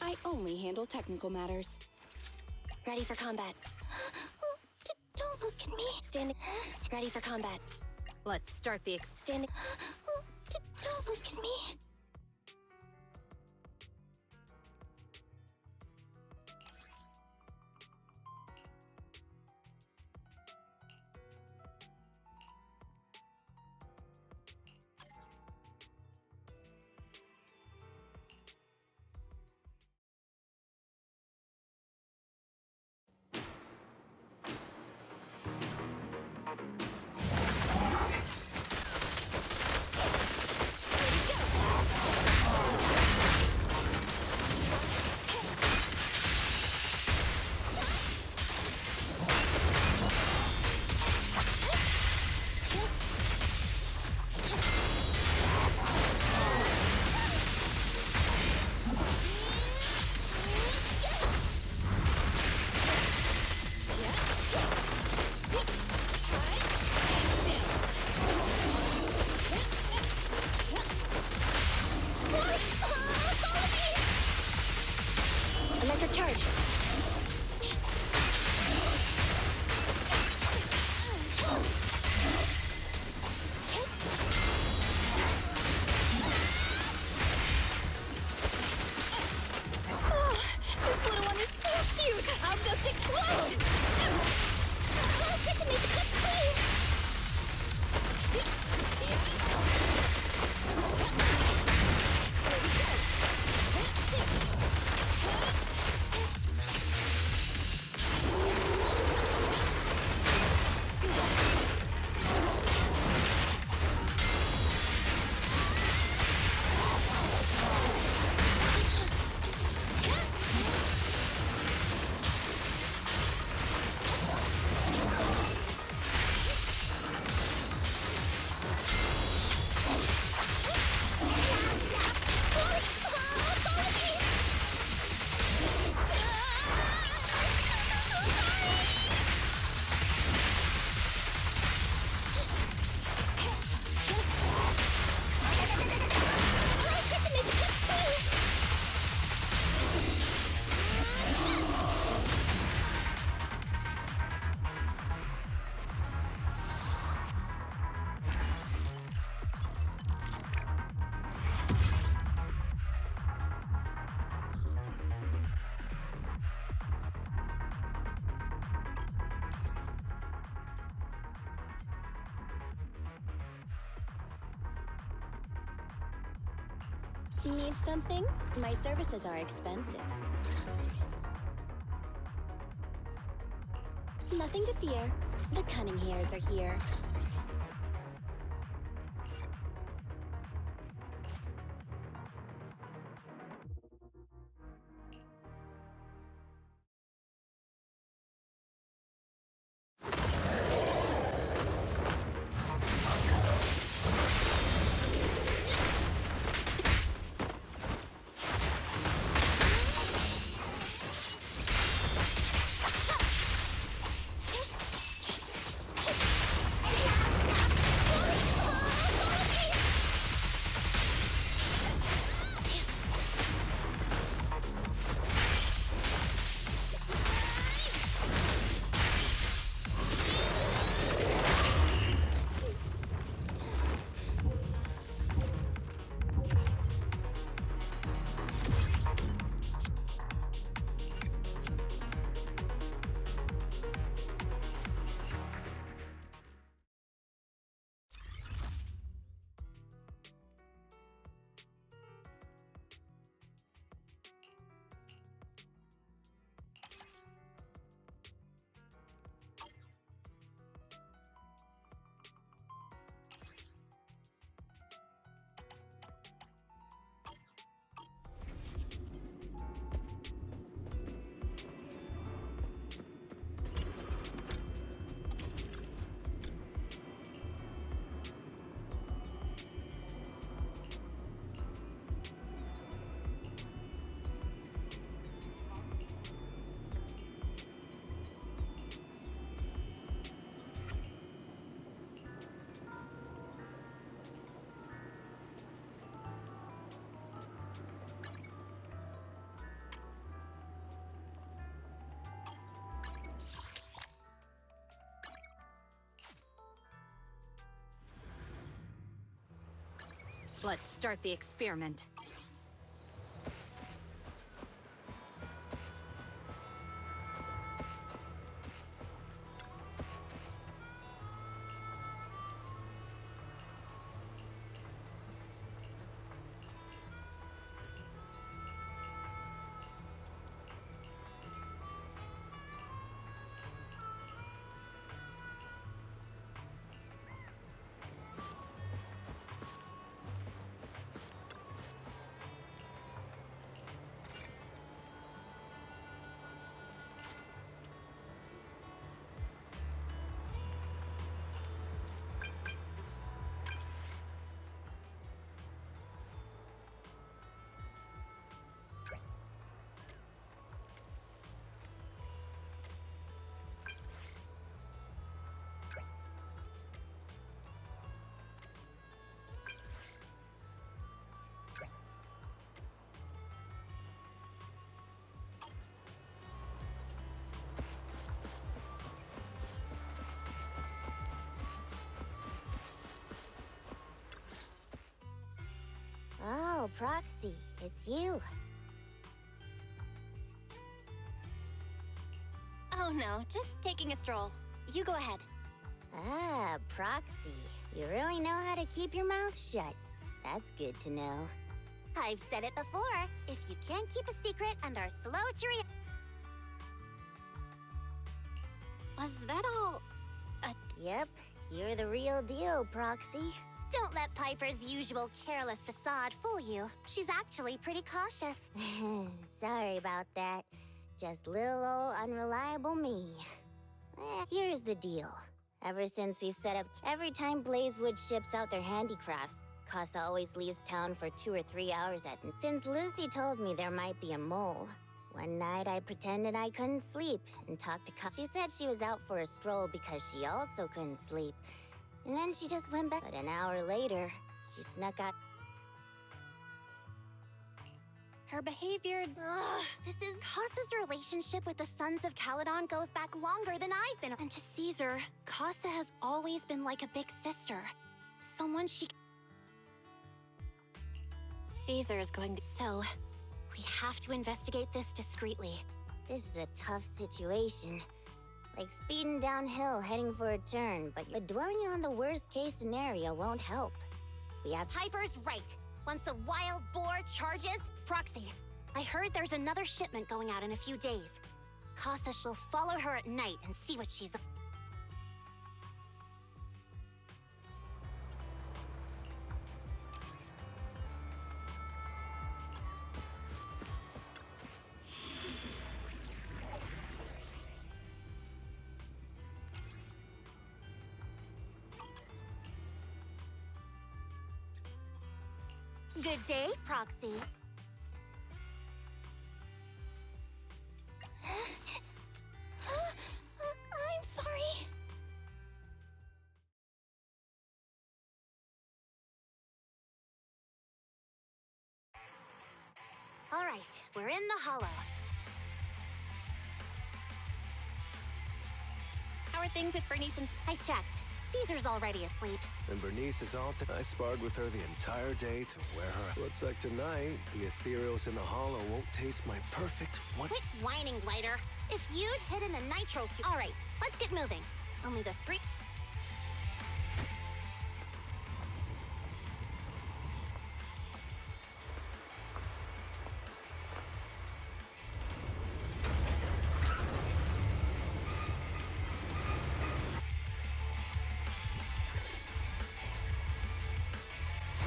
I only handle technical matters. Ready for combat. Don't look at me. Standing. Ready for combat. Let's start the Standing. Don't look at me. Electric charge. Oh, this little one is so cute! I'll just explode! I'll try to make the cuts clean. Need something? My services are expensive. Nothing to fear. The cunning hairs are here. Let's start the experiment. Oh, Proxy, it's you. Oh no, just taking a stroll. You go ahead. Ah, Proxy. You really know how to keep your mouth shut. That's good to know. I've said it before. If you can't keep a secret and are slow to react. Was that all? Yep, you're the real deal, Proxy. Don't let Piper's usual careless facade fool you. She's actually pretty cautious. Sorry about that. Just little old unreliable me. Here's the deal. Ever since we've set up, every time Blazewood ships out their handicrafts, Casa always leaves town for 2 or 3 hours at. Since Lucy told me there might be a mole, one night I pretended I couldn't sleep and talked to Casa. She said she was out for a stroll because she also couldn't sleep. And then she just went back. But an hour later, she snuck out. Her behavior... Ugh, this is... Casa's relationship with the Sons of Caledon goes back longer than I've been. And to Caesar, Casa has always been like a big sister. Someone she... Caesar is going to... So, we have to investigate this discreetly. This is a tough situation. Like speeding downhill heading for a turn, but dwelling on the worst-case scenario won't help. We have... Piper's right. Once a wild boar charges... Proxy, I heard there's another shipment going out in a few days. Casa shall follow her at night and see what she's... Good day, Proxy. I'm sorry. All right, we're in the hollow. How are things with Bernice and... I checked. Caesar's already asleep. And Bernice is all I sparred with her the entire day to wear her. Looks like tonight, the ethereals in the hollow won't taste my perfect one. Quit whining, Lighter. If you'd hidden the nitro... All right, let's get moving. Only the 3...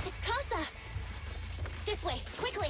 It's Casa! This way, quickly!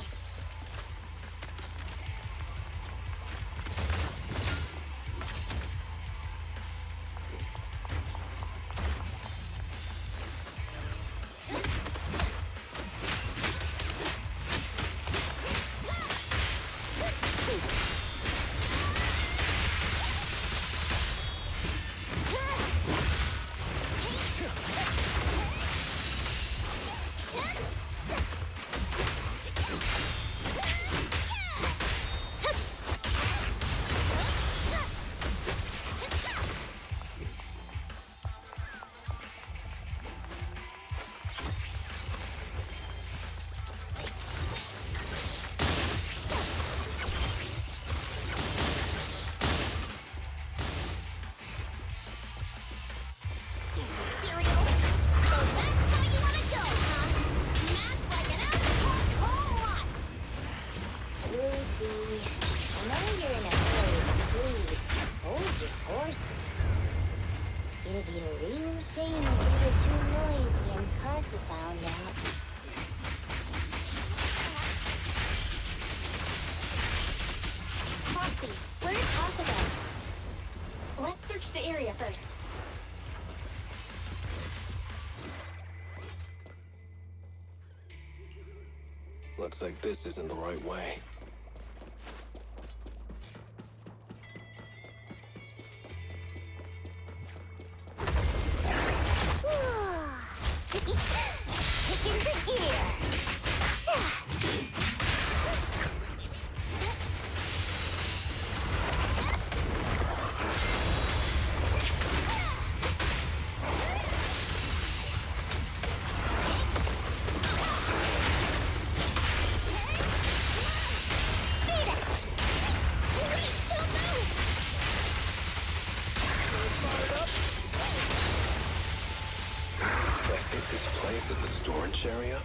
Proxy, where did Casa go? Let's search the area first. Looks like this isn't the right way. Kick into gear. Area?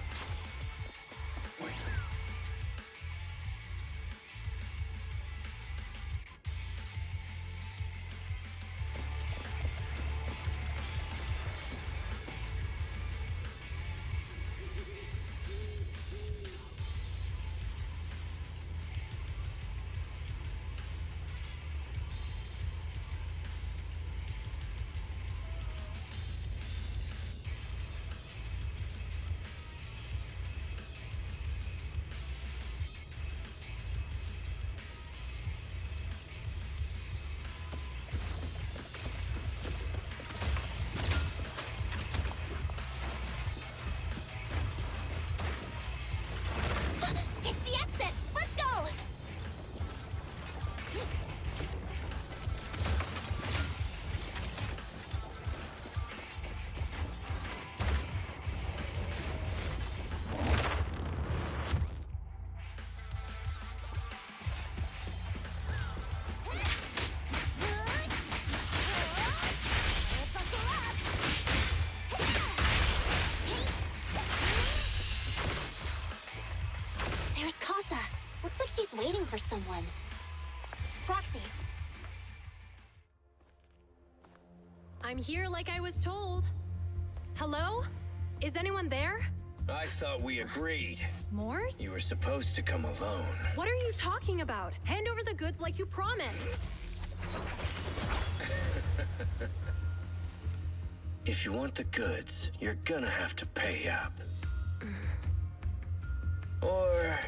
Waiting for someone. Proxy. I'm here like I was told. Hello? Is anyone there? I thought we agreed. Morse? You were supposed to come alone. What are you talking about? Hand over the goods like you promised. If you want the goods, you're gonna have to pay up. Or...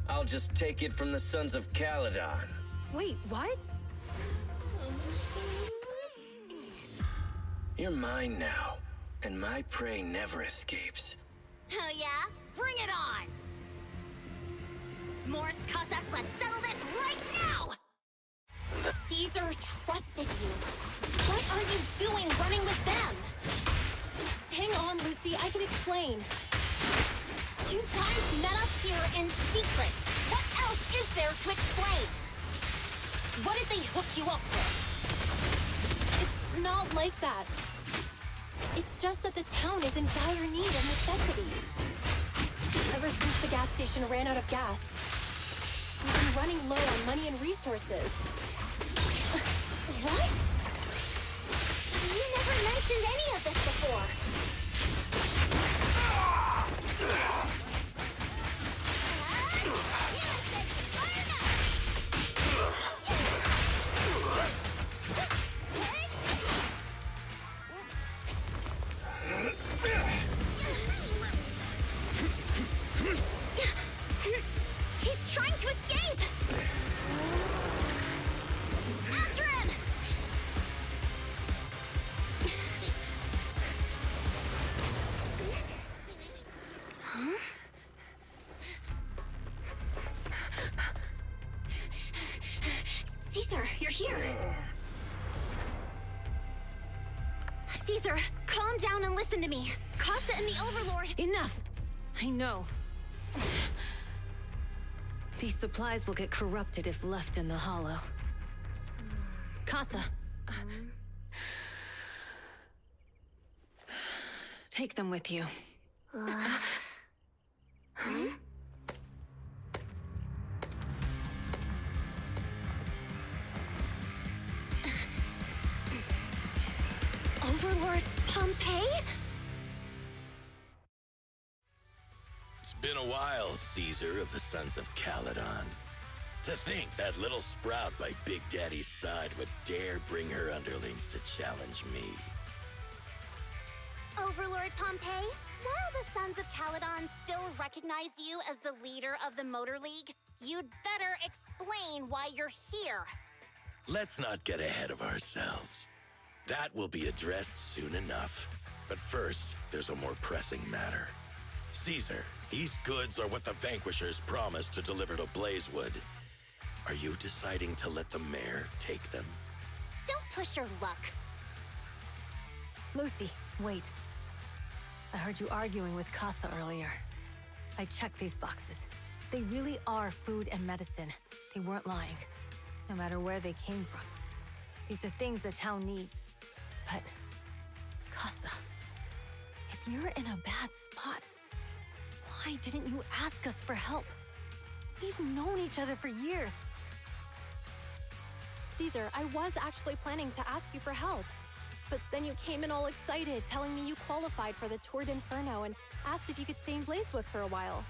I'll just take it from the Sons of Caledon. Wait, what? You're mine now, and my prey never escapes. Oh yeah? Bring it on! Morse, Casa, let's settle this right now! Caesar trusted you. What are you doing running with them? Hang on, Lucy, I can explain. You guys met up here in secret. What else is there to explain? What did they hook you up with? It's not like that. It's just that the town is in dire need of necessities. Ever since the gas station ran out of gas, we've been running low on money and resources. What? You never mentioned any of this before. He's trying to escape! After him! Huh? Caesar, you're here! Caesar, calm down and listen to me. Casa and the Overlord... Enough! I know. These supplies will get corrupted if left in the hollow. Casa. Take them with you. Overlord Pompeii? It's been a while. vile Caesar of the Sons of Caledon. To think that little sprout by Big Daddy's side would dare bring her underlings to challenge me. Overlord Pompeii, while the Sons of Caledon still recognize you as the leader of the Motor League, you'd better explain why you're here. Let's not get ahead of ourselves. That will be addressed soon enough. But first, there's a more pressing matter. Caesar, these goods are what the Vanquishers promised to deliver to Blazewood. Are you deciding to let the mayor take them? Don't push your luck. Lucy, wait. I heard you arguing with Casa earlier. I checked these boxes. They really are food and medicine. They weren't lying, no matter where they came from. These are things the town needs. But, Casa, if you're in a bad spot, why didn't you ask us for help? We've known each other for years. Caesar, I was actually planning to ask you for help. But then you came in all excited, telling me you qualified for the Tour d'Inferno and asked if you could stay in Blazewood for a while.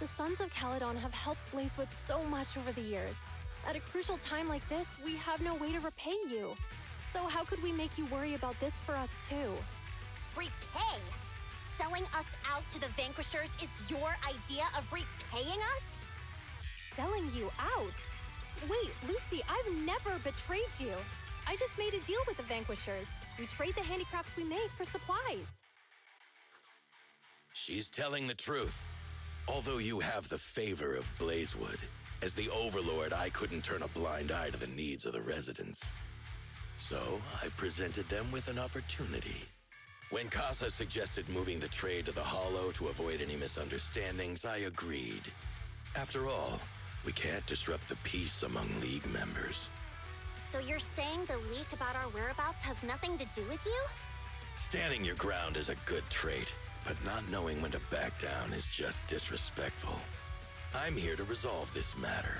The Sons of Caledon have helped Blazewood so much over the years. At a crucial time like this, we have no way to repay you. So how could we make you worry about this for us too? Repay? Selling us out to the Vanquishers is your idea of repaying us? Selling you out? Wait, Lucy, I've never betrayed you. I just made a deal with the Vanquishers. We trade the handicrafts we make for supplies. She's telling the truth. Although you have the favor of Blazewood, as the Overlord, I couldn't turn a blind eye to the needs of the residents. So I presented them with an opportunity. When Casa suggested moving the trade to the Hollow to avoid any misunderstandings, I agreed. After all, we can't disrupt the peace among League members. So you're saying the leak about our whereabouts has nothing to do with you? Standing your ground is a good trait, but not knowing when to back down is just disrespectful. I'm here to resolve this matter.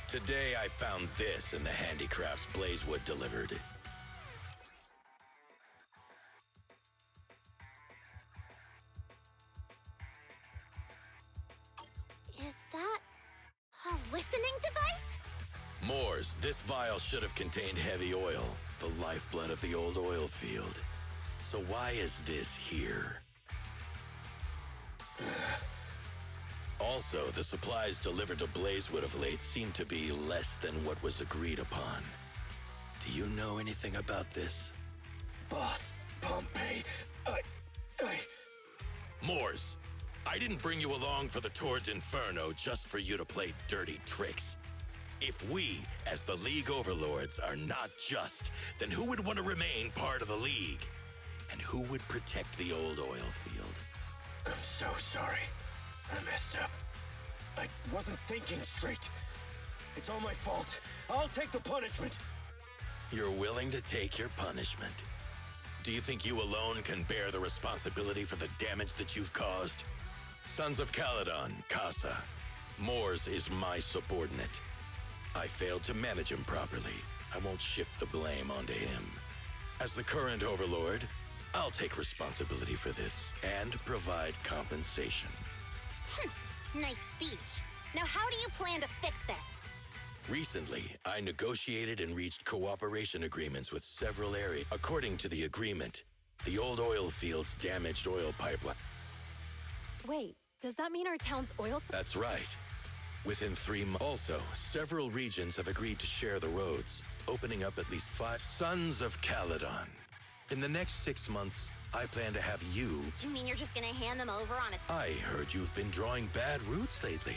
Today I found this in the handicrafts Blazewood delivered. Is that a listening device? Moors, this vial should have contained heavy oil, the lifeblood of the old oil field. So why is this here? Also, the supplies delivered to Blazewood of late seem to be less than what was agreed upon. Do you know anything about this? Boss, Pompeii, Moors, I didn't bring you along for the Tour d'Inferno just for you to play dirty tricks. If we, as the League Overlords, are not just, then who would want to remain part of the League? And who would protect the old oil field? I'm so sorry. I messed up. I wasn't thinking straight. It's all my fault. I'll take the punishment. You're willing to take your punishment. Do you think you alone can bear the responsibility for the damage that you've caused? Sons of Caledon, Casa. Moors is my subordinate. I failed to manage him properly. I won't shift the blame onto him. As the current Overlord, I'll take responsibility for this and provide compensation. Nice speech. Now how do you plan to fix this? Recently, I negotiated and reached cooperation agreements with several areas. According to the agreement, the old oil field's damaged oil pipeline. Wait, does that mean our town's oil supply? That's right. Within 3 months. Also, several regions have agreed to share the roads, opening up at least 5 Sons of Caledon. In the next 6 months, I plan to have you... You mean you're just gonna hand them over on a... I heard you've been drawing bad routes lately.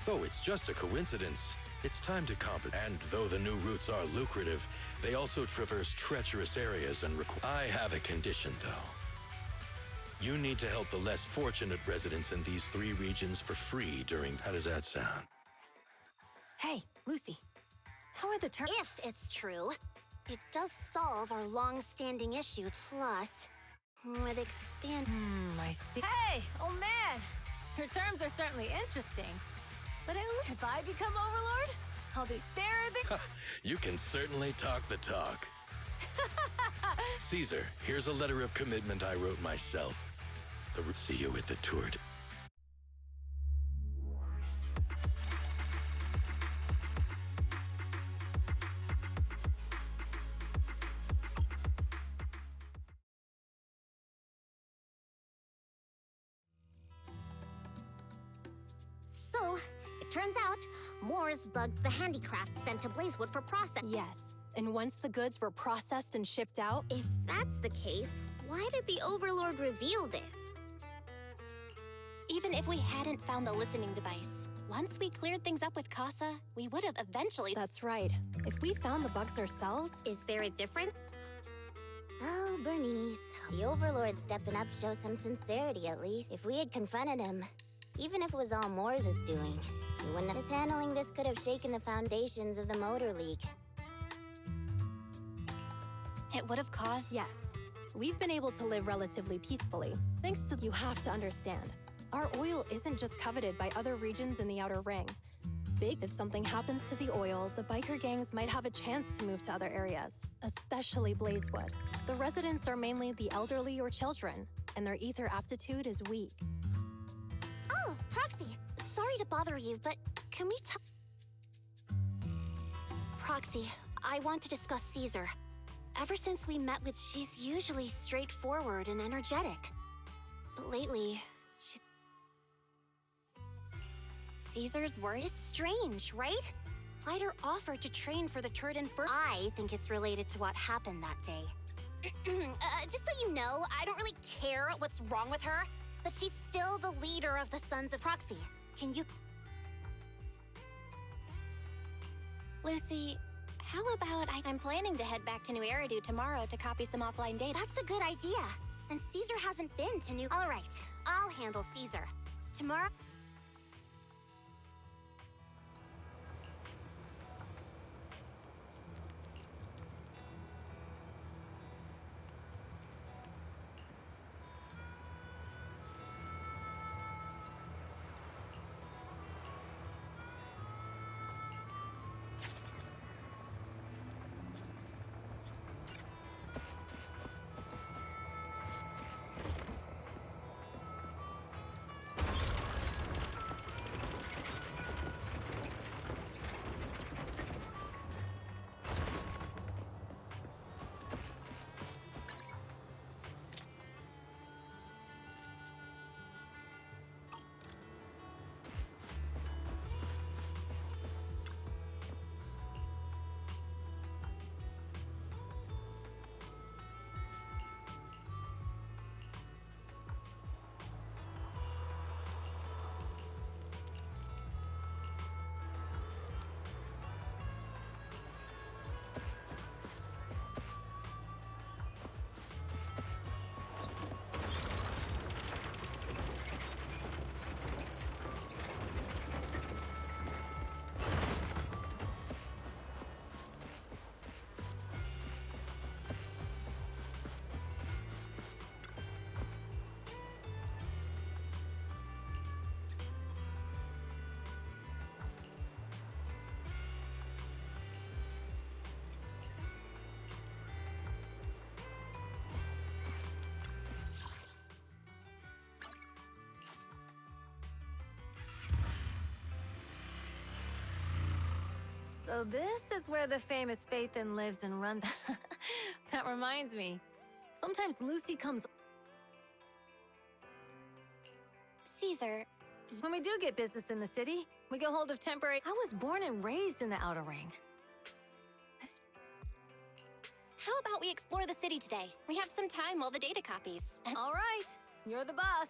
Though it's just a coincidence, it's time to And though the new routes are lucrative, they also traverse treacherous areas and I have a condition, though. You need to help the less fortunate residents in these 3 regions for free during... How does that sound? Hey, Lucy. How are the terms? If it's true, it does solve our long-standing issues. Plus, with I see. Hey, old man! Your terms are certainly interesting. But if I become Overlord, I'll be fairer than... You can certainly talk the talk. Caesar, here's a letter of commitment I wrote myself. See you at the tour. So, it turns out, Moors bugged the handicraft sent to Blazewood for process. Yes. And once the goods were processed and shipped out, If that's the case, why did the Overlord reveal this? Even if we hadn't found the listening device, once we cleared things up with Casa, we would have eventually— that's right. If we found the bugs ourselves, Is there a difference? Oh, Bernice, the Overlord stepping up shows some sincerity at least. If we had confronted him, even if it was all Moors' doing, he wouldn't have— Mishandling this could have shaken the foundations of the Motor League. it would have caused— yes. We've been able to live relatively peacefully, thanks to— You have to understand, our oil isn't just coveted by other regions in the Outer Ring. If something happens to the oil, the biker gangs might have a chance to move to other areas, especially Blazewood. The residents are mainly the elderly or children, and their ether aptitude is weak. Oh, Proxy, sorry to bother you, but can we talk— Proxy, I want to discuss Caesar. Ever since we met with— she's usually straightforward and energetic. But lately, Caesar's word is strange, right? Lighter offered to train for the Turd Inferno. I think it's related to what happened that day. Just so you know, I don't really care what's wrong with her, but she's still the leader of the Sons of Proxy. Can you— Lucy, how about I'm planning to head back to New Eridu tomorrow to copy some offline data. That's a good idea. And Caesar hasn't been to New— All right, I'll handle Caesar. Tomorrow— So this is where the famous Phaethon lives and runs. That reminds me. Sometimes Lucy comes Caesar, when we do get business in the city. We get hold of temporary— I was born and raised in the Outer Ring. how about we explore the city today? We have some time while the data copies. All right, you're the boss.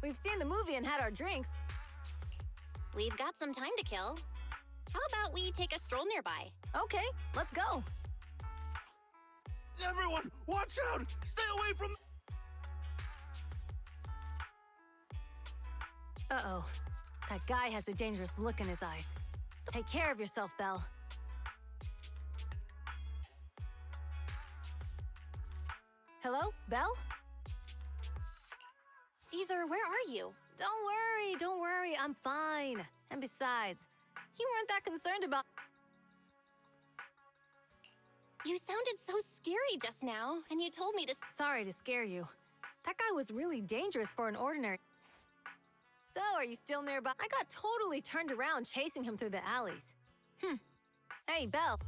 We've seen the movie and had our drinks. We've got some time to kill. How about we take a stroll nearby? Okay, let's go. Everyone, watch out! Stay away from... Uh-oh. That guy has a dangerous look in his eyes. Take care of yourself, Belle. Hello, Belle? Caesar, where are you? Don't worry, I'm fine. And besides, you weren't that concerned about... You sounded so scary just now, and you told me to... Sorry to scare you. That guy was really dangerous for an ordinary... So, are you still nearby? I got totally turned around chasing him through the alleys. Hey, Belle.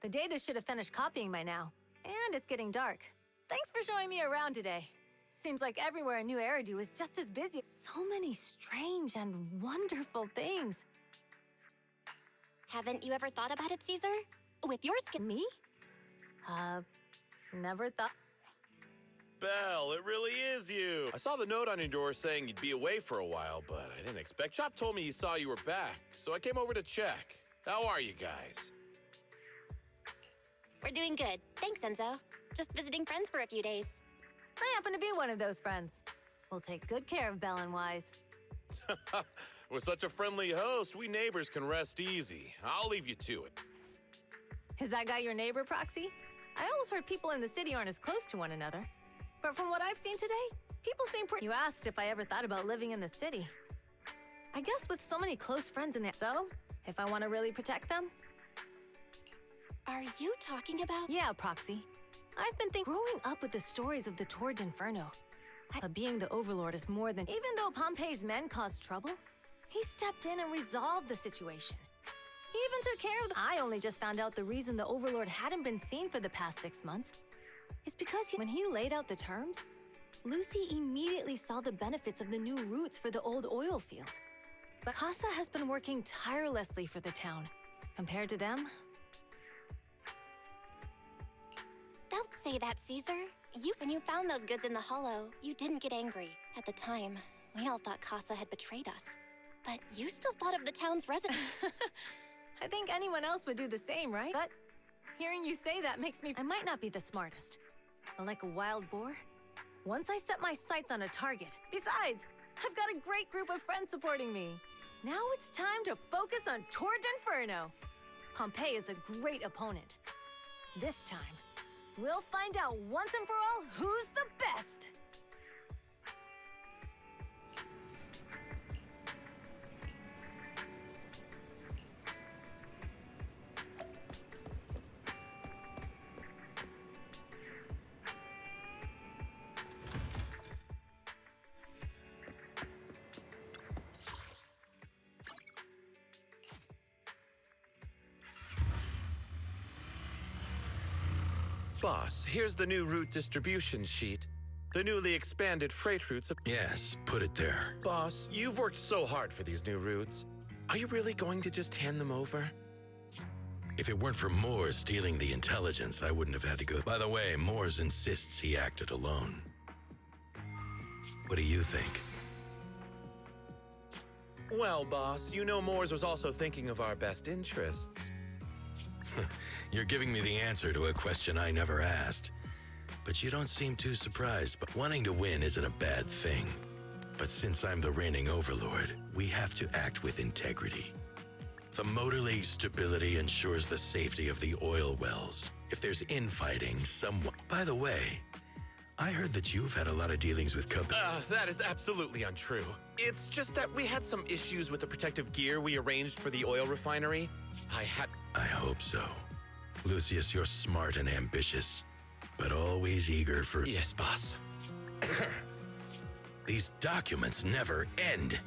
The data should have finished copying by now. And it's getting dark. Thanks for showing me around today. Seems like everywhere in New Eridu is just as busy. So many strange and wonderful things. Haven't you ever thought about it, Caesar? With your skin. Me? Never thought. Belle, it really is you. I saw the note on your door saying you'd be away for a while, but I didn't expect. Chop told me he saw you were back, so I came over to check. How are you guys? We're doing good. Thanks, Enzo. Just visiting friends for a few days. I happen to be one of those friends. We'll take good care of Belle and Wise. With such a friendly host, we neighbors can rest easy. I'll leave you to it. Is that guy your neighbor, Proxy? I always heard people in the city aren't as close to one another. But from what I've seen today, people seem pretty— You asked if I ever thought about living in the city. I guess with so many close friends in there. So, if I want to really protect them? Are you talking about— Yeah, Proxy. I've been growing up with the stories of the Torrid Inferno. Being the Overlord is more than— Even though Pompey's men caused trouble, he stepped in and resolved the situation. He even took care of I only just found out the reason the Overlord hadn't been seen for the past 6 months is because when he laid out the terms, Lucy immediately saw the benefits of the new routes for the old oil field. But Casa has been working tirelessly for the town. Compared to them, Don't say that, Caesar. When you found those goods in the hollow, you didn't get angry. At the time, we all thought Casa had betrayed us. But you still thought of the town's residents. I think anyone else would do the same, right? But hearing you say that makes me— I might not be the smartest, but like a wild boar, once I set my sights on a target. Besides, I've got a great group of friends supporting me. Now it's time to focus on Torrid Inferno. Pompey is a great opponent. This time, we'll find out once and for all who's the best! Boss, here's the new route distribution sheet. The newly expanded freight routes. Yes, put it there. Boss, you've worked so hard for these new routes. Are you really going to just hand them over? If it weren't for Moores stealing the intelligence, I wouldn't have had to go. By the way, Moores insists he acted alone. What do you think? Well, boss, you know Moores was also thinking of our best interests. You're giving me the answer to a question I never asked. But you don't seem too surprised. But wanting to win isn't a bad thing. But since I'm the reigning overlord, we have to act with integrity. The Motor League's stability ensures the safety of the oil wells. If there's infighting, someone— By the way, I heard that you've had a lot of dealings with companies. That is absolutely untrue. It's just that we had some issues with the protective gear we arranged for the oil refinery. I hope so. Lucius, you're smart and ambitious, but always eager for— Yes, boss. These documents never end.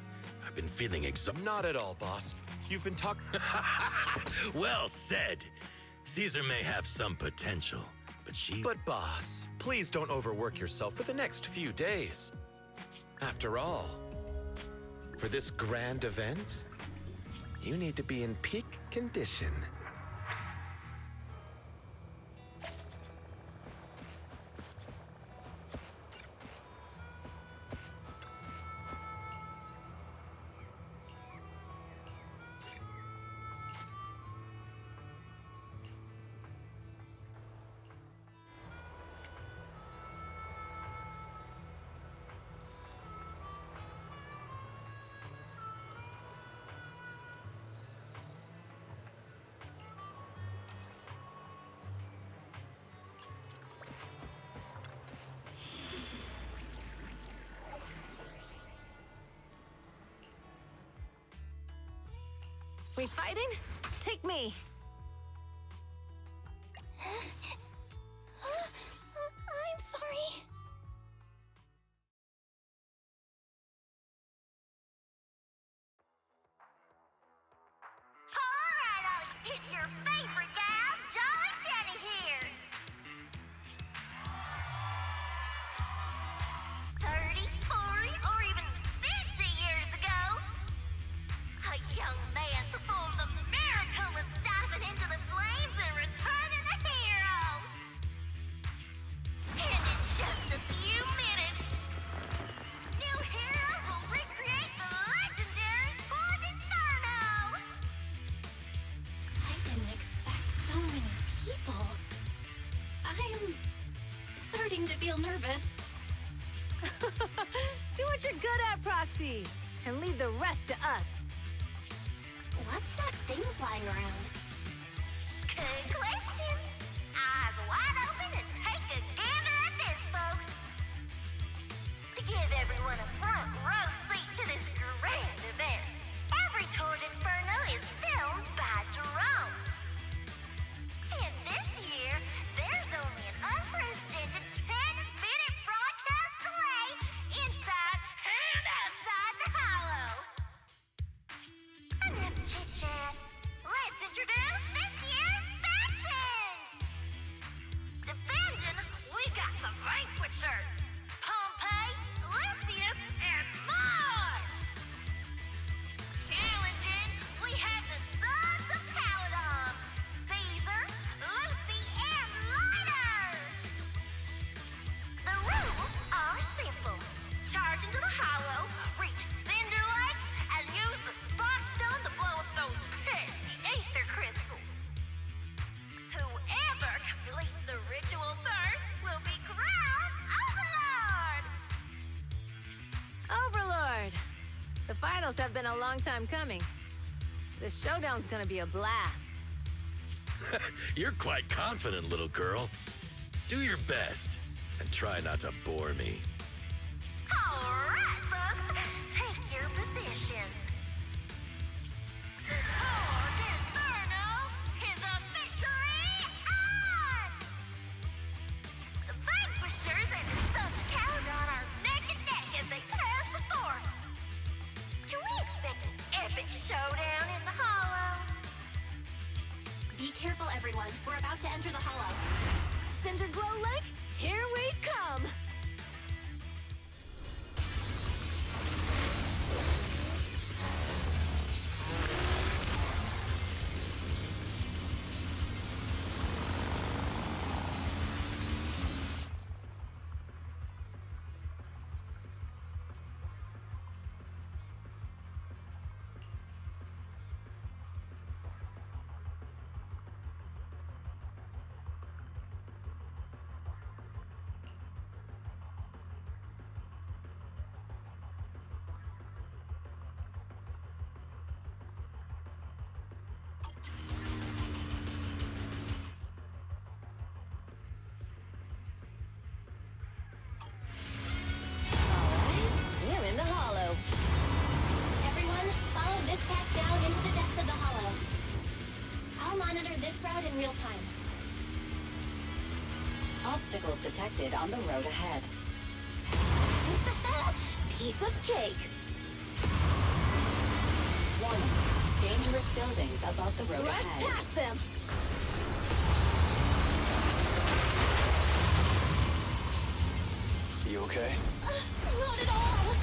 I've been feeling exhausted. Not at all, boss. You've been talking— Well said. Caesar may have some potential, but she— But boss, please don't overwork yourself for the next few days. After all, for this grand event, you need to be in peak condition. We fighting? Take me. I'm sorry. Alright, it's your favorite gal, Jolly feel nervous. Do what you're good at, Proxy, and leave the rest to us. What's that thing flying around? Good question. Eyes wide open and take a gander at this, folks. To give everyone a front row seat to this grand event, every Toward Inferno is filmed by drones. And this year, there's only an unprecedented 10-minute broadcast delay inside and outside the Hollow. Enough chit-chat. Let's introduce this year's factions! Defending, we got the Vanquishers. Pompey, Lucius, and Mars! Challenging, we have the Sons of Caledon. Caesar, Lucy, and Lighter! The rules are simple. Charge into the Hollow, reach Cinder Lake, and use the Spot Stone to blow up those pesky ether crystals. Whoever completes the ritual first will be crowned Overlord! Overlord! The finals have been a long time coming. The showdown's gonna be a blast. You're quite confident, little girl. Do your best, and try not to bore me. Alright, folks, take your positions. The Toward Inferno is officially on! The Vanquishers and the Sons of Caledon are neck and neck as they pass the fort. Can we expect an epic showdown in the Hollow? Be careful, everyone. We're about to enter the Hollow. Cinderglow Lake, here we come! We're in the Hollow. Everyone, follow this path down into the depths of the Hollow. I'll monitor this route in real time. Obstacles detected on the road ahead. Piece of cake. Warning. Dangerous buildings above the road Rush ahead. past them! You okay? Not at all.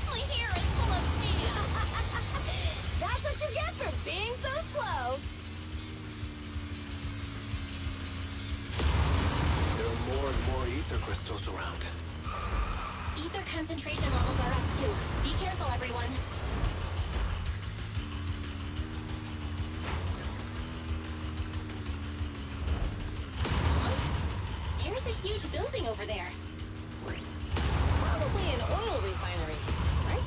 My hair is full of fear. That's what you get for being so slow! There are more and more ether crystals around. Ether concentration levels are up too. Be careful, everyone. There's a huge building over there. Probably an oil refinery, right?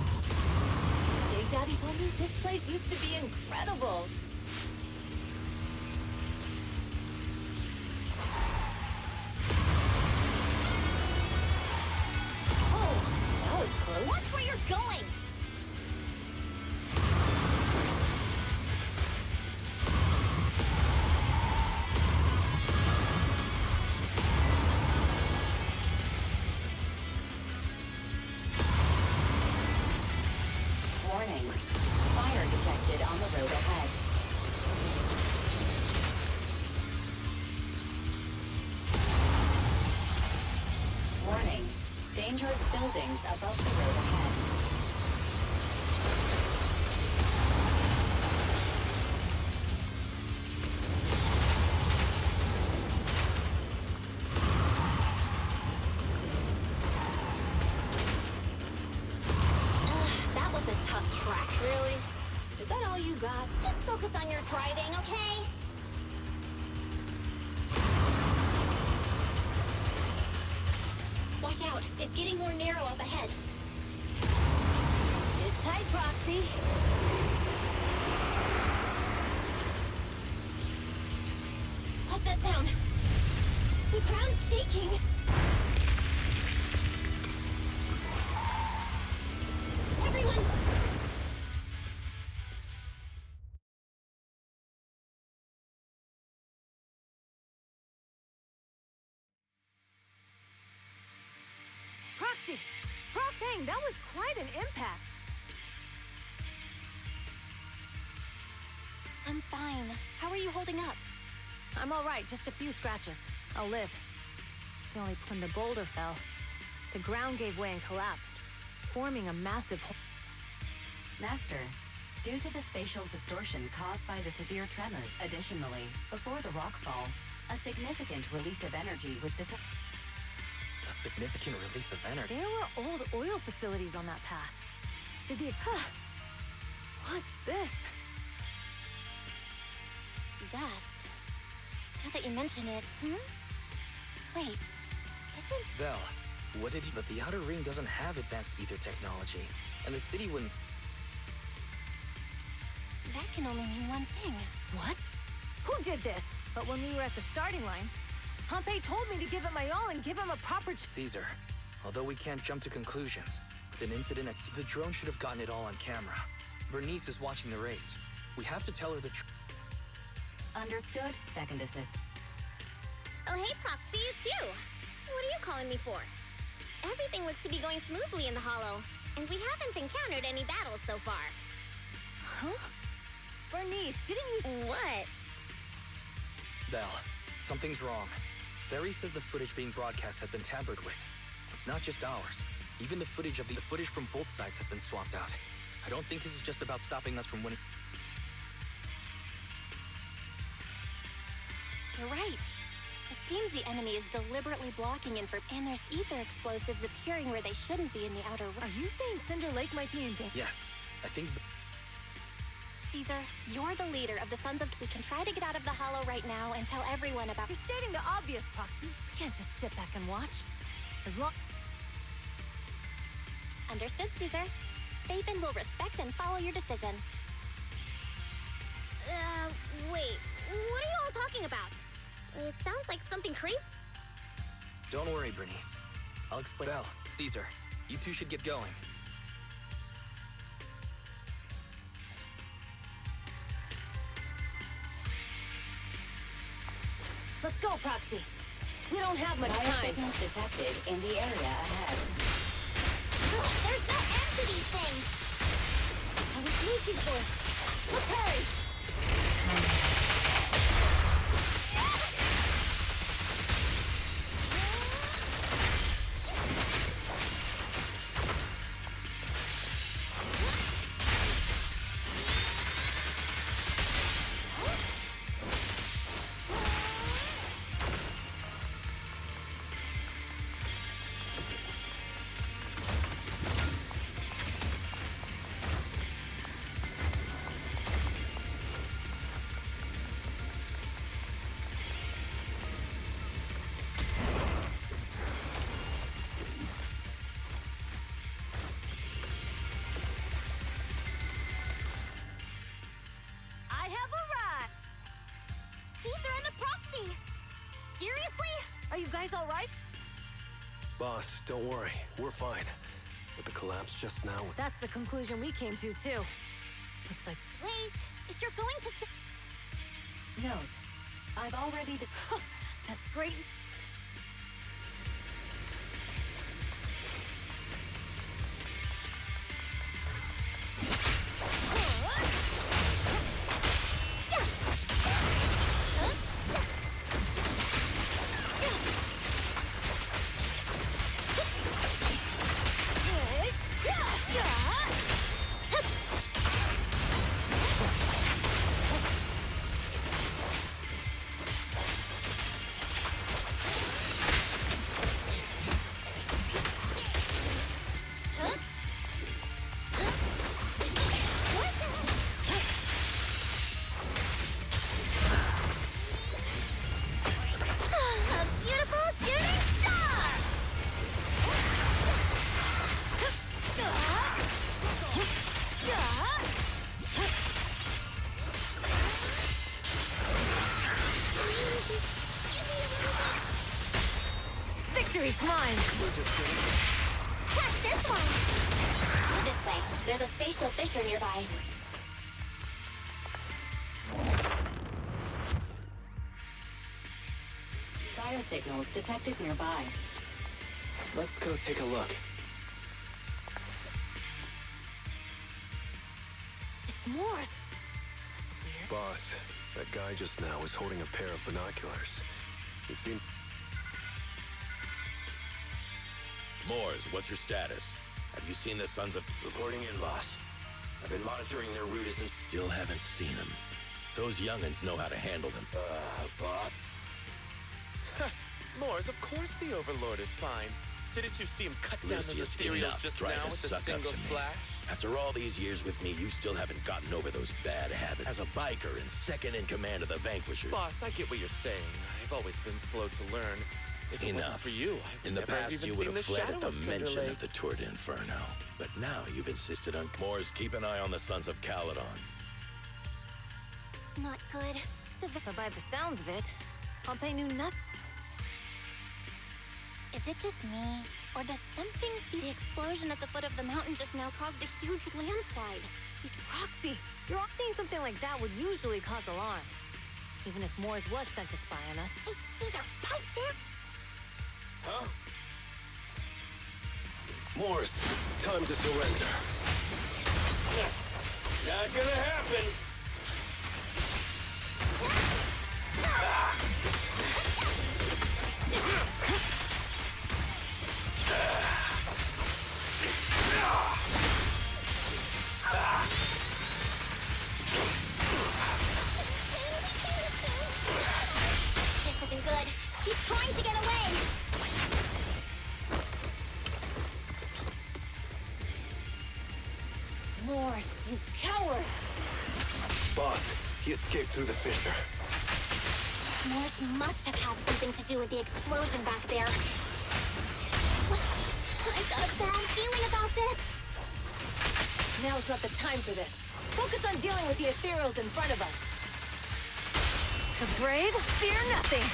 Big Daddy told me this place used to be incredible. Oh, that was close. Watch where you're going. Warning. Fire detected on the road ahead. Warning. Dangerous buildings above the road ahead. That was a tough track. Really? Is that all you got? Just focus on your driving, okay? Watch out! It's getting more narrow up ahead. Sit tight, Proxy. What's that sound? The ground's shaking! Everyone! Proxy! Dang, that was quite an impact. I'm fine. How are you holding up? I'm all right, just a few scratches. I'll live. When the boulder fell, the ground gave way and collapsed, forming a massive hole. Master, due to the spatial distortion caused by the severe tremors, additionally, before the rockfall, a significant release of energy was detected. A significant release of energy? There were old oil facilities on that path. Did the... What's this? Dust. Now that you mention it, Wait, isn't... Belle, what did you... But the Outer Ring doesn't have advanced ether technology, and the city wouldn't... That can only mean one thing. What? Who did this? But when we were at the starting line, Pompey told me to give it my all and give him a proper... Caesar, although we can't jump to conclusions, with an incident as... The drone should have gotten it all on camera. Bernice is watching the race. We have to tell her the truth. Understood, second assist. Oh, hey, Proxy, it's you. What are you calling me for? Everything looks to be going smoothly in the Hollow, and we haven't encountered any battles so far. Huh? Bernice, didn't you... What? Belle, something's wrong. Theory says the footage being broadcast has been tampered with. It's not just ours. Even the footage from both sides has been swapped out. I don't think this is just about stopping us from winning. You're right. It seems the enemy is deliberately blocking and there's ether explosives appearing where they shouldn't be in the Outer Ring. Are you saying Cinder Lake might be in danger? Yes, I think... Caesar, you're the leader of the Sons of... We can try to get out of the Hollow right now and tell everyone about... You're stating the obvious, Proxy. We can't just sit back and watch. As long... Understood, Caesar. Faven will respect and follow your decision. Wait. What are you all talking about? It sounds like something crazy. Don't worry, Bernice. I'll explain. Belle, Caesar, you two should get going. Let's go, Proxy. We don't have much Fire time. signals detected in the area ahead. There's no end to these things! I was Lucy's voice. Let's hurry! Are you guys all right? Boss, don't worry. We're fine. With the collapse just now... That's the conclusion we came to, too. Looks like... Wait! If you're going to... Note, I've already... That's great. Victory's mine! Catch this one! This way. There's a spatial fissure nearby. Biosignals detected nearby. Let's go take a look. It's Moore's. That's weird. Boss, that guy just now was holding a pair of binoculars. He seemed... Moores, what's your status? Have you seen the Sons of... Reporting in, boss. I've been monitoring their route since... Still haven't seen them. Those young'uns know how to handle them. Boss? Moores, of course the Overlord is fine. Didn't you see him cut down those Lucius, ethereals enough just trying now to with a suck up single to me. slash? After all these years with me, you still haven't gotten over those bad habits. As a biker and second in command of the Vanquisher. Boss, I get what you're saying. I've always been slow to learn. If it wasn't for you, I In would the never have past, even you would seen have the fled shadow at the of Cinder mention Lake. of the Tour d'Inferno. But now you've insisted on Moores keep an eye on the Sons of Caledon. Not good. But by the sounds of it, Pompey knew nothing. Is it just me? Or does something... The explosion at the foot of the mountain just now caused a huge landslide. Roxy, you're all seeing something like that would usually cause alarm. Even if Moores was sent to spy on us. Hey, Caesar, pipe down! Huh? Moores, time to surrender. Not gonna happen! This isn't good. He's trying to get away! Moores, you coward! Boss, he escaped through the fissure. Morse must have had something to do with the explosion back there. I've got a bad feeling about this. Now's not the time for this. Focus on dealing with the ethereals in front of us. The brave fear nothing.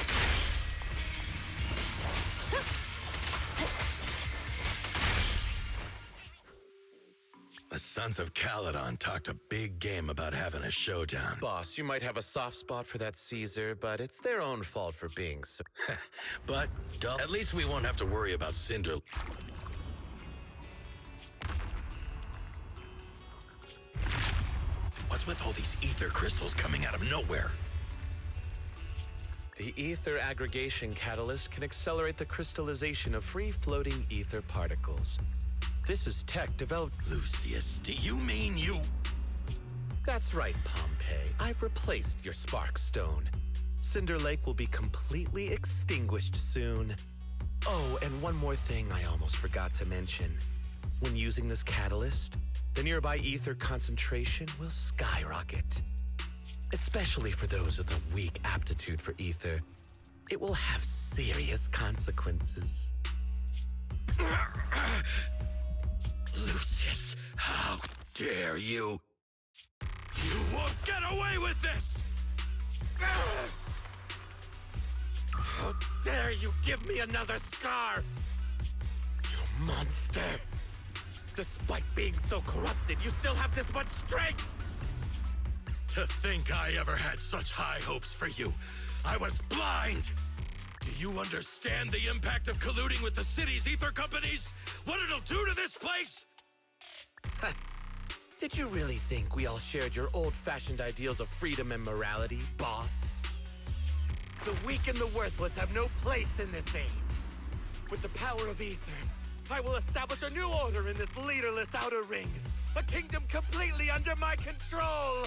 The Sons of Caledon talked a big game about having a showdown. Boss, you might have a soft spot for that Caesar, but it's their own fault for being so... But at least we won't have to worry about Cinder. What's with all these ether crystals coming out of nowhere? The ether aggregation catalyst can accelerate the crystallization of free-floating ether particles. This is tech developed... Lucius, do you mean you... That's right, Pompey. I've replaced your spark stone. Cinder Lake will be completely extinguished soon. Oh, and one more thing I almost forgot to mention. When using this catalyst, the nearby ether concentration will skyrocket. Especially for those with a weak aptitude for ether, it will have serious consequences. Lucius, how dare you? You won't get away with this! How dare you give me another scar! You monster! Despite being so corrupted, you still have this much strength! To think I ever had such high hopes for you. I was blind! Do you understand the impact of colluding with the city's ether companies? What it'll do to this place? Did you really think we all shared your old-fashioned ideals of freedom and morality, boss? The weak and the worthless have no place in this age. With the power of ether, I will establish a new order in this leaderless outer ring. A kingdom completely under my control!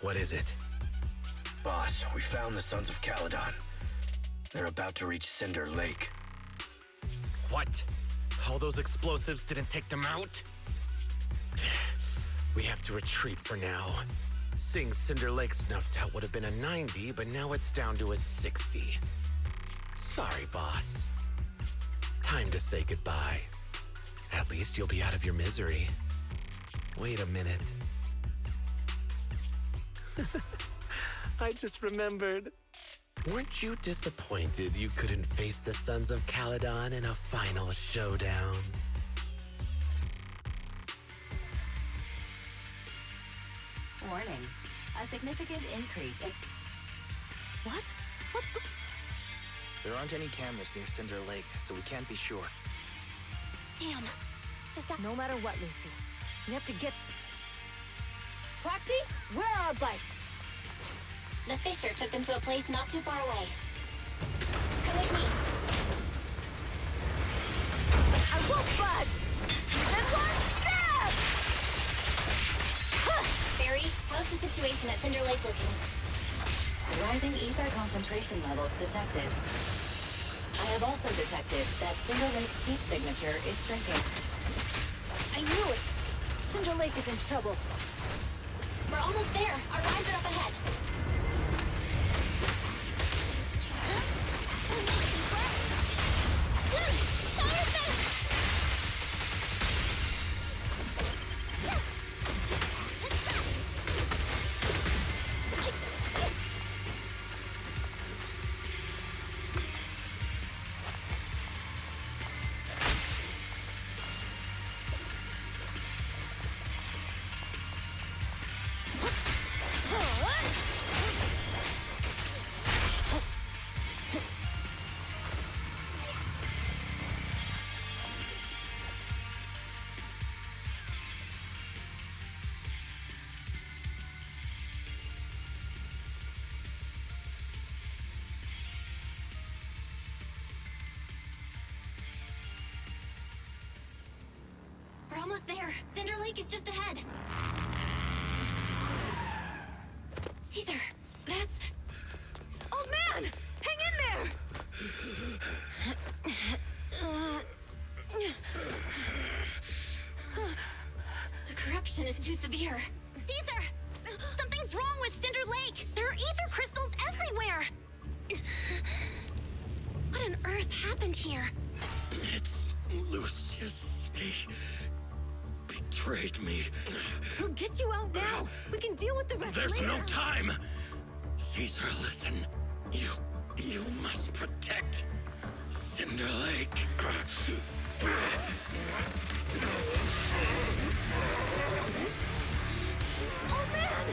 What is it? Boss, we found the Sons of Caledon. They're about to reach Cinder Lake. What? All those explosives didn't take them out? We have to retreat for now. Seeing Cinder Lake snuffed out would have been a 90, but now it's down to a 60. Sorry, boss. Time to say goodbye. At least you'll be out of your misery. Wait a minute. I just remembered. Weren't you disappointed you couldn't face the Sons of Caledon in a final showdown? Warning. A significant increase in... What? There aren't any cameras near Cinder Lake, so we can't be sure. Damn. Does that... No matter what, Lucy. We have to get... Proxy, where are our bikes? The Fisher took them to a place not too far away. Come with me. I won't budge! And one stab! Barry, how's the situation at Cinder Lake looking? Rising ether concentration levels detected. I have also detected that Cinder Lake's heat signature is shrinking. I knew it! Cinder Lake is in trouble. We're almost there. Our rides are up ahead. We're almost there. Cinder Lake is just ahead. Caesar, that's... Oh man! Hang in there! The corruption is too severe. Caesar! Something's wrong with Cinder Lake! There are ether crystals everywhere! What on earth happened here? It's Lucius. He betrayed me. We'll get you out now. We can deal with the rest There's later. no time. Caesar, listen. You must protect Cinder Lake. Oh man!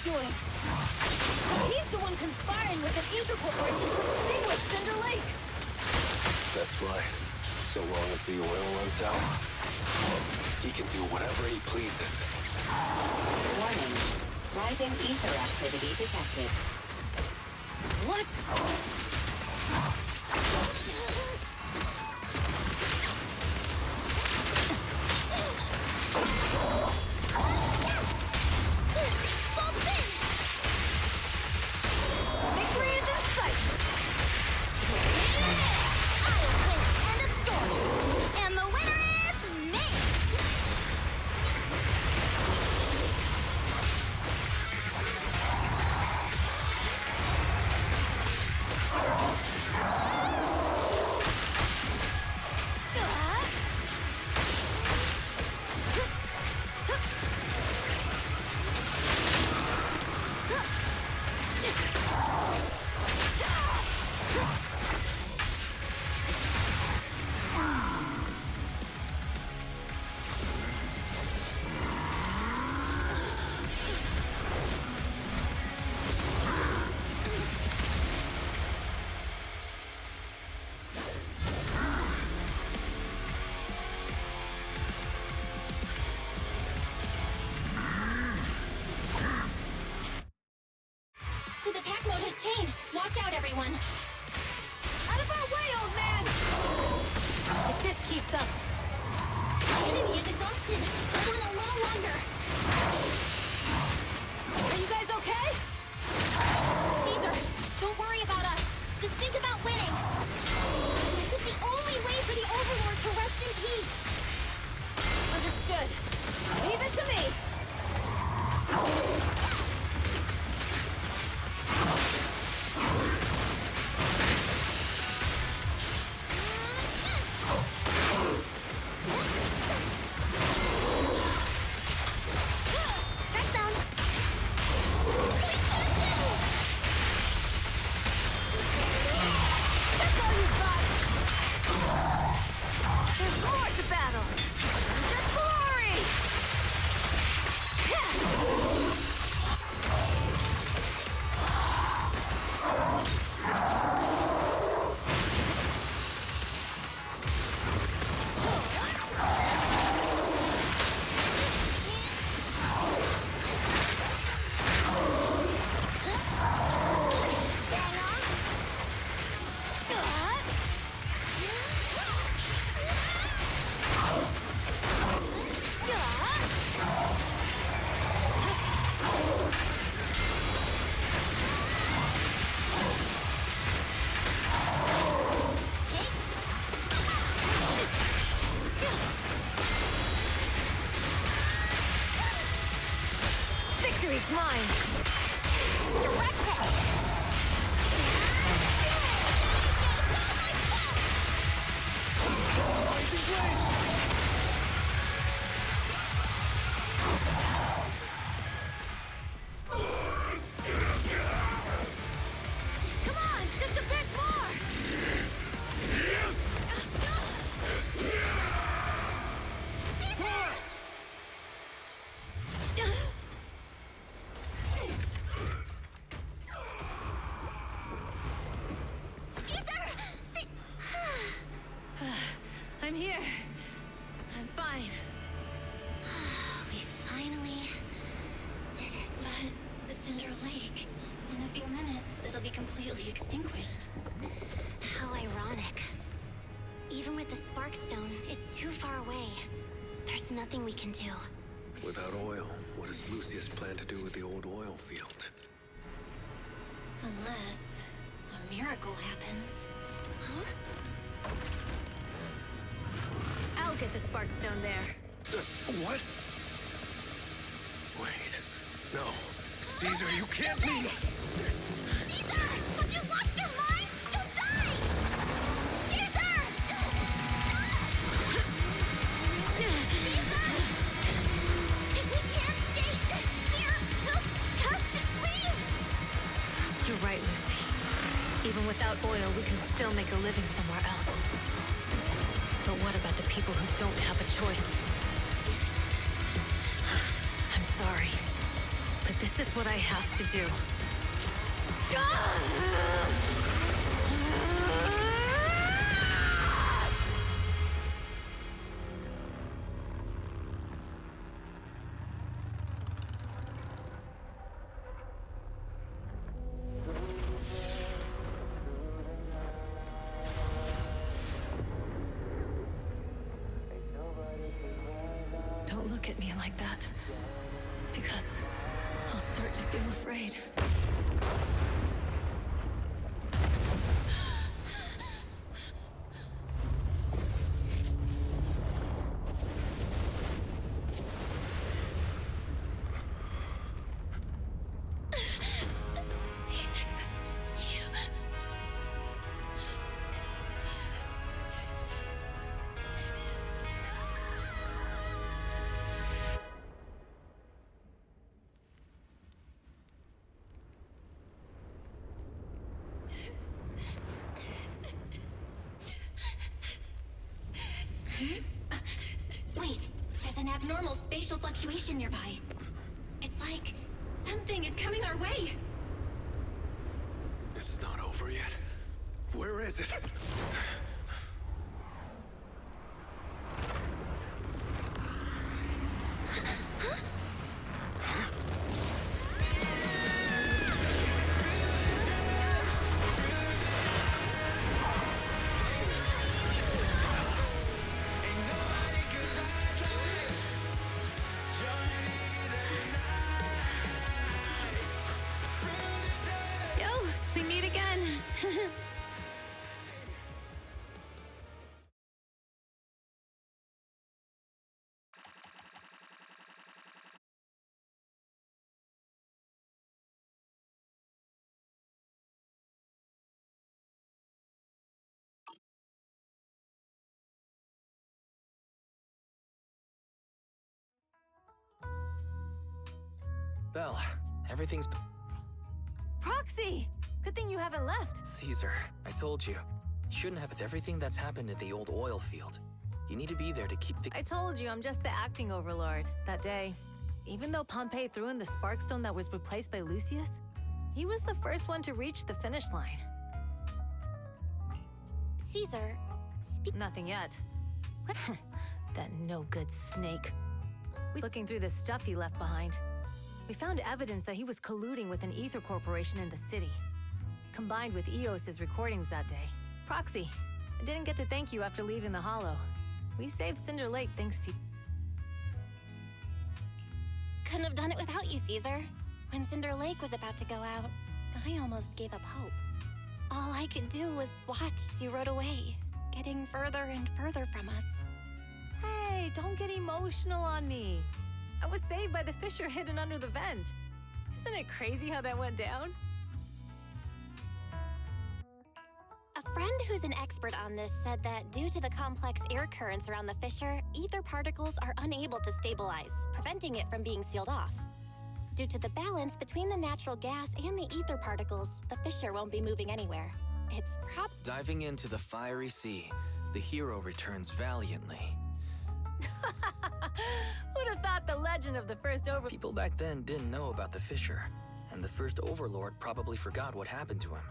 doing? He's the one conspiring with an ether corporation to extinguish Cinder Lake. That's right. So long as the oil runs out, he can do whatever he pleases. Warning. Rising ether activity detected. What? Victory is in sight! I'll win end of story! And the winner is me! everyone! Out of our way, old man! If this keeps up... The enemy is exhausted! Hold on a little longer! Are you guys okay? Caesar, don't worry about us! Just think about winning! This is the only way for the Overlord to rest in peace! Understood. Leave it to me! There's more to battle! Just glory! Victory's mine! Direct hit! Come on! Just a bit more! I'm here. I'm fine. We finally did it. But Cinder Lake, in a few minutes, it'll be completely extinguished. How ironic. Even with the Spark Stone, it's too far away. There's nothing we can do. Without oil, what does Lucius plan to do with the old oil field? Unless a miracle happens. Huh? I'll get the Spark Stone there. What? Wait. No. Caesar, you can't be... Caesar! Have you lost your mind? You'll die! Caesar! Caesar! If we can't stay here, he'll just leave! You're right, Lucy. Even without oil, we can still make a living somewhere else. But what about the people who don't have a choice? I'm sorry, but this is what I have to do. Don't look at me like that, because I'll start to feel afraid. Caesar, you... Wait, there's an abnormal spatial fluctuation nearby. It's like something is coming our way. It's not over yet. Where is it? Belle, everything's... Proxy! Good thing you haven't left. Caesar, I told you. You shouldn't have with everything that's happened at the old oil field. You need to be there to keep the... I told you, I'm just the acting overlord. That day, even though Pompey threw in the Sparkstone that was replaced by Lucius, he was the first one to reach the finish line. Caesar, Nothing yet. That no-good snake. Looking through the stuff he left behind, we found evidence that he was colluding with an ether corporation in the city, combined with Eos's recordings that day. Proxy, I didn't get to thank you after leaving the Hollow. We saved Cinder Lake thanks to... couldn't have done it without you, Caesar. When Cinder Lake was about to go out, I almost gave up hope. All I could do was watch as you rode away, getting further and further from us. Hey, don't get emotional on me. I was saved by the fissure hidden under the vent. Isn't it crazy how that went down? A friend who's an expert on this said that due to the complex air currents around the fissure, ether particles are unable to stabilize, preventing it from being sealed off. Due to the balance between the natural gas and the ether particles, the fissure won't be moving anywhere. It's Diving into the fiery sea, the hero returns valiantly. Who'd have thought the legend of the first overlord... People back then didn't know about the fissure, and the first overlord probably forgot what happened to him.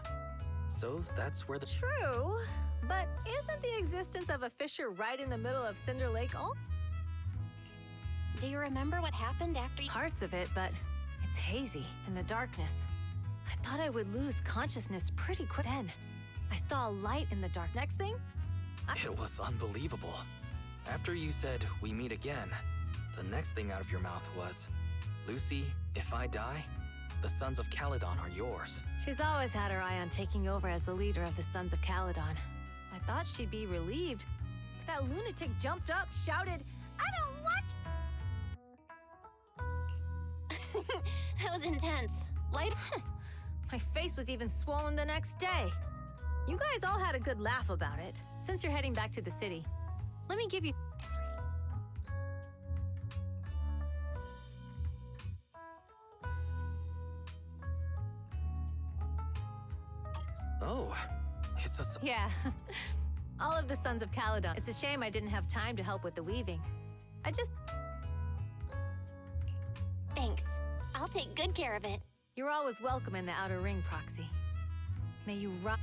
So that's where the... True, but isn't the existence of a fissure right in the middle of Cinder Lake all... Do you remember what happened after you... Parts of it, but it's hazy in the darkness. I thought I would lose consciousness pretty quick then. I saw a light in the dark. Next thing? It was unbelievable. After you said, "We meet again," the next thing out of your mouth was, "Lucy, if I die, the Sons of Caledon are yours." She's always had her eye on taking over as the leader of the Sons of Caledon. I thought she'd be relieved. But that lunatic jumped up, shouted, "I don't want..." That was intense. Light... My face was even swollen the next day. You guys all had a good laugh about it. Since you're heading back to the city, let me give you... Oh, it's a... Yeah. All of the Sons of Caledon. It's a shame I didn't have time to help with the weaving. I just... Thanks. I'll take good care of it. You're always welcome in the Outer Ring, Proxy. May you rock...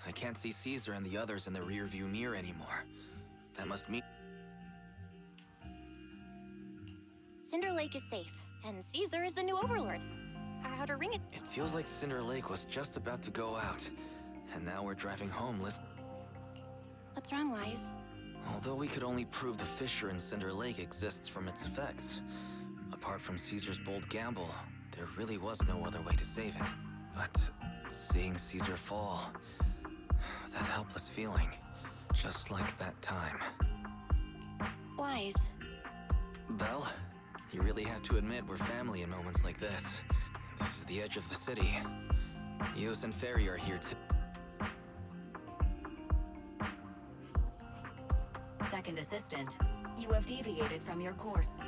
I can't see Caesar and the others in the rearview mirror anymore. That must mean... Cinder Lake is safe, and Caesar is the new overlord. Our outer ring... It feels like Cinder Lake was just about to go out, and now we're driving home What's wrong, Wise? Although we could only prove the fissure in Cinder Lake exists from its effects, apart from Caesar's bold gamble, there really was no other way to save it. But seeing Caesar fall, that helpless feeling, just like that time. Wise. Belle, you really have to admit we're family in moments like this. This is the edge of the city. Eos and Fairy are here too. Second assistant, you have deviated from your course.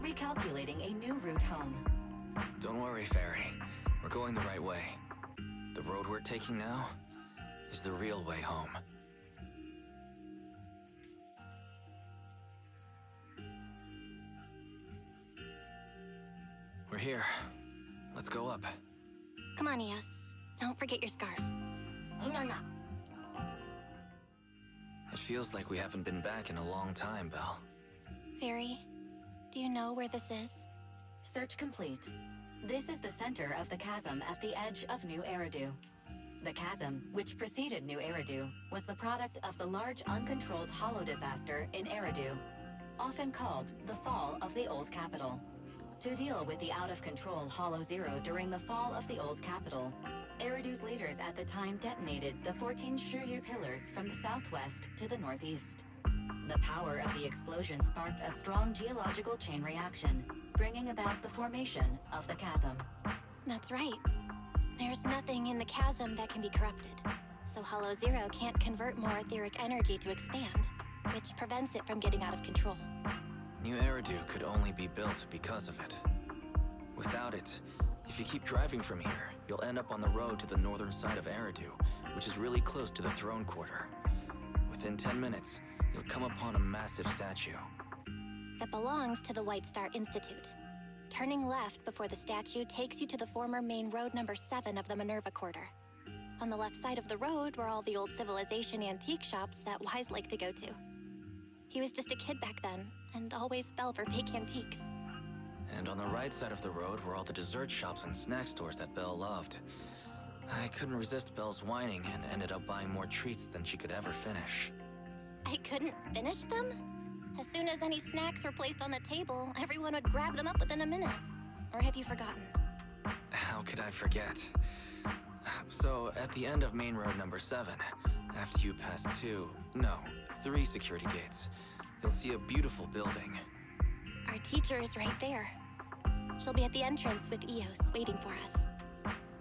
Recalculating a new route home. Don't worry, Fairy. We're going the right way. The road we're taking now is the real way home. We're here. Let's go up. Come on, Eos. Don't forget your scarf. It feels like we haven't been back in a long time, Belle. Fairy, do you know where this is? Search complete. This is the center of the chasm at the edge of New Eridu. The chasm, which preceded New Eridu, was the product of the large uncontrolled hollow disaster in Eridu, often called the fall of the Old Capital. To deal with the out-of-control Hollow Zero during the fall of the Old Capital, Eridu's leaders at the time detonated the 14 Shiryu pillars from the southwest to the northeast. The power of the explosion sparked a strong geological chain reaction, bringing about the formation of the chasm. That's right. There's nothing in the chasm that can be corrupted, so Hollow Zero can't convert more etheric energy to expand, which prevents it from getting out of control. New Eridu could only be built because of it. Without it, if you keep driving from here, you'll end up on the road to the northern side of Eridu, which is really close to the throne quarter. Within 10 minutes, you'll come upon a massive statue. That belongs to the White Star Institute. Turning left before the statue takes you to the former main road number 7 of the Minerva Quarter. On the left side of the road were all the old civilization antique shops that Wise liked to go to. He was just a kid back then, and always fell for fake antiques. And on the right side of the road were all the dessert shops and snack stores that Belle loved. I couldn't resist Belle's whining and ended up buying more treats than she could ever finish. I couldn't finish them? As soon as any snacks were placed on the table, everyone would grab them up within a minute. Or have you forgotten? How could I forget? So, at the end of main road number 7, after you pass 3 security gates, you'll see a beautiful building. Our teacher is right there. She'll be at the entrance with Eos, waiting for us.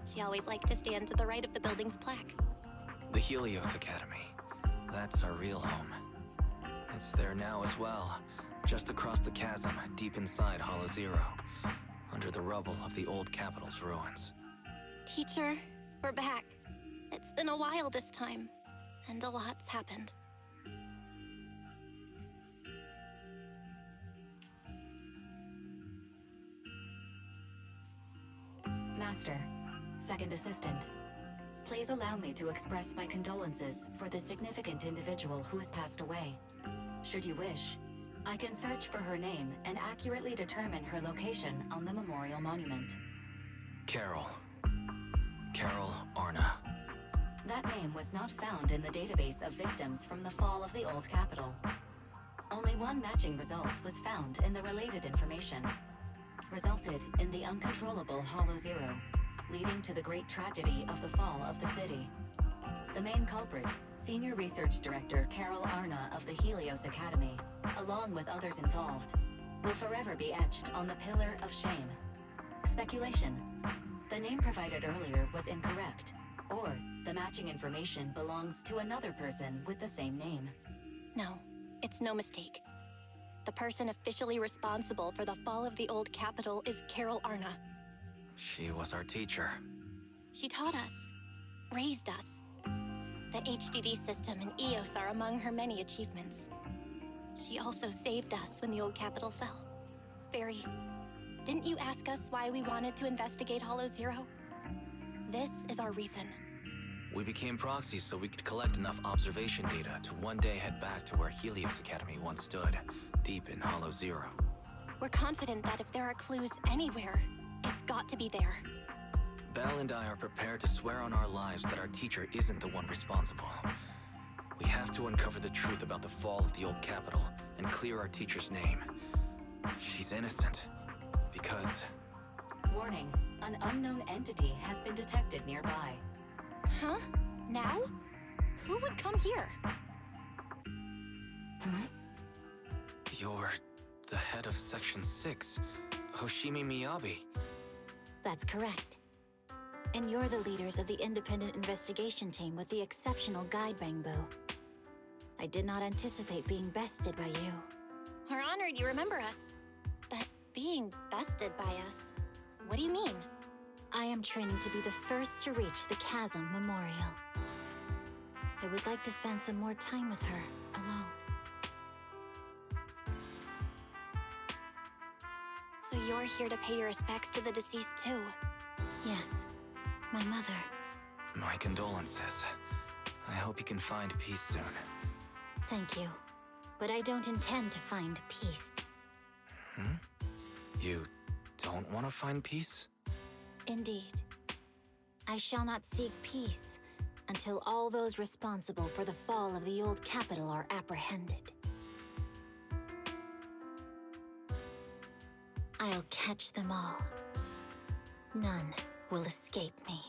She always liked to stand to the right of the building's plaque. The Helios Academy. That's our real home. It's there now as well, just across the chasm, deep inside Hollow Zero, under the rubble of the old capital's ruins. Teacher, we're back. It's been a while this time, and a lot's happened. Master, second assistant, please allow me to express my condolences for the significant individual who has passed away. Should you wish, I can search for her name and accurately determine her location on the memorial monument. Carol Arna. That name was not found in the database of victims from the fall of the Old Capital. Only one matching result was found in the related information. Resulted in the uncontrollable Hollow Zero, leading to the great tragedy of the fall of the city. The main culprit, Senior Research Director Carol Arna of the Helios Academy, along with others involved, will forever be etched on the Pillar of Shame. Speculation. The name provided earlier was incorrect, or the matching information belongs to another person with the same name. No, it's no mistake. The person officially responsible for the fall of the Old Capital is Carol Arna. She was our teacher. She taught us, raised us. The HDD system and EOS are among her many achievements. She also saved us when the Old Capital fell. Fairy, didn't you ask us why we wanted to investigate Hollow Zero? This is our reason. We became proxies so we could collect enough observation data to one day head back to where Helios Academy once stood, deep in Hollow Zero. We're confident that if there are clues anywhere, it's got to be there. Belle and I are prepared to swear on our lives that our teacher isn't the one responsible. We have to uncover the truth about the fall of the old capital and clear our teacher's name. She's innocent, because... Warning, an unknown entity has been detected nearby. Huh? Now? Who would come here? You're the head of Section 6, Hoshimi Miyabi. That's correct. And you're the leaders of the independent investigation team with the exceptional guide Bangbu. I did not anticipate being bested by you. We're honored you remember us. But being bested by us, what do you mean? I am training to be the first to reach the Chasm Memorial. I would like to spend some more time with her, alone. So you're here to pay your respects to the deceased too? Yes, my mother. My condolences. I hope you can find peace soon. Thank you. But I don't intend to find peace. You don't want to find peace? Indeed. I shall not seek peace until all those responsible for the fall of the old capital are apprehended. I'll catch them all. None will escape me.